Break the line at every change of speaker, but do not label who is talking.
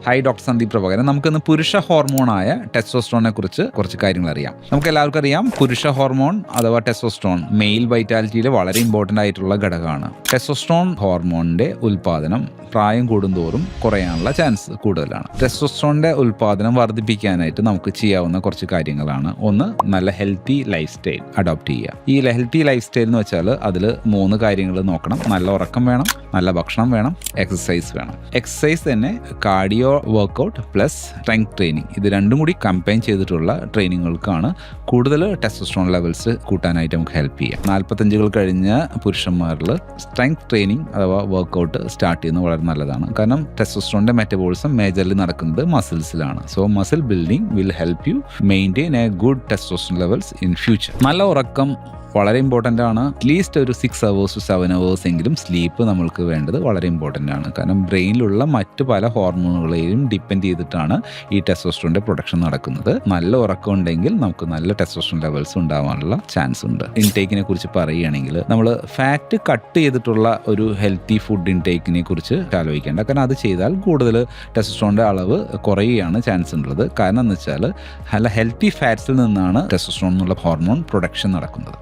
High doctor Sandeep Prabhakaran. നമുക്കിന്ന് പുരുഷ ഹോർമോണായ ടെസ്റ്റോസ്റ്ററോണിനെ കുറിച്ച് കുറച്ച് കാര്യങ്ങൾ അറിയാം. നമുക്ക് എല്ലാവർക്കും അറിയാം, പുരുഷ ഹോർമോൺ അഥവാ ടെസ്റ്റോസ്റ്ററോൺ മെയിൽ വൈറ്റാലിറ്റിയിൽ വളരെ ഇമ്പോർട്ടൻ്റ് ആയിട്ടുള്ള ഘടകമാണ്. ടെസ്റ്റോസ്റ്ററോൺ ഹോർമോണിന്റെ ഉൽപ്പാദനം പ്രായം കൂടുന്തോറും കുറയാനുള്ള ചാൻസ് കൂടുതലാണ്. ടെസ്റ്റോസ്റ്ററോണിന്റെ ഉൽപ്പാദനം വർദ്ധിപ്പിക്കാനായിട്ട് നമുക്ക് ചെയ്യാവുന്ന കുറച്ച് കാര്യങ്ങളാണ്. ഒന്ന്, നല്ല ഹെൽത്തി ലൈഫ് സ്റ്റൈൽ അഡോപ്റ്റ് ചെയ്യുക. ഈ ഹെൽത്തി ലൈഫ് സ്റ്റൈൽ എന്ന് വെച്ചാൽ അതിൽ 3 കാര്യങ്ങൾ നോക്കണം. നല്ല ഉറക്കം വേണം, നല്ല ഭക്ഷണം വേണം, എക്സസൈസ് വേണം. എക്സസൈസ് തന്നെ cardio workout plus strength training, ഇത് രണ്ടും കൂടി കമ്പൈൻ ചെയ്തിട്ടുള്ള ട്രെയിനിങ്ങുകൾക്കാണ് കൂടുതൽ ടെസ്റ്റോസ്റ്ററോൺ ലെവൽസ് കൂട്ടാനായിട്ട് നമുക്ക് ഹെൽപ്പ് ചെയ്യാം. 45 കഴിഞ്ഞ പുരുഷന്മാരിൽ സ്ട്രെങ്ത് ട്രെയിനിങ് അഥവാ വർക്കൗട്ട് സ്റ്റാർട്ട് ചെയ്യുന്നത് വളരെ നല്ലതാണ്. കാരണം ടെസ്റ്റോസ്റ്ററോണിന്റെ മെറ്റബോളിസം മേജർലി നടക്കുന്നത് മസിൽസിലാണ്. So muscle building will help you maintain a good testosterone levels in future. നല്ല ഉറക്കം വളരെ ഇമ്പോർട്ടൻ്റ് ആണ്. അറ്റ്ലീസ്റ്റ് ഒരു 6 hours to 7 hours എങ്കിലും സ്ലീപ്പ് നമ്മൾക്ക് വേണ്ടത് വളരെ ഇമ്പോർട്ടൻ്റ് ആണ്. കാരണം ബ്രെയിനിലുള്ള മറ്റ് പല ഹോർമോണുകളെയും ഡിപ്പെൻഡ് ചെയ്തിട്ടാണ് ഈ ടെസ്റ്റോസ്റ്ററോണിന്റെ പ്രൊഡക്ഷൻ നടക്കുന്നത്. നല്ല ഉറക്കം ഉണ്ടെങ്കിൽ നമുക്ക് നല്ല ടെസ്റ്റോസ്റ്ററോൺ ലെവൽസ് ഉണ്ടാവാനുള്ള ചാൻസ് ഉണ്ട്. ഇൻടേക്കിനെ കുറിച്ച് പറയുകയാണെങ്കിൽ നമ്മൾ ഫാറ്റ് കട്ട് ചെയ്തിട്ടുള്ള ഒരു ഹെൽത്തി ഫുഡ് ഇൻടേക്കിനെ കുറിച്ച് ആലോചിക്കേണ്ട. കാരണം അത് ചെയ്താൽ കൂടുതൽ ടെസ്റ്റോസ്റ്ററോണിന്റെ അളവ് കുറയുകയാണ് ചാൻസ് ഉള്ളത്. കാരണം എന്ന് വെച്ചാൽ നല്ല ഹെൽത്തി ഫാറ്റ്സിൽ നിന്നാണ് ടെസ്റ്റോസ്റ്ററോൺ എന്നുള്ള ഹോർമോൺ പ്രൊഡക്ഷൻ നടക്കുന്നത്.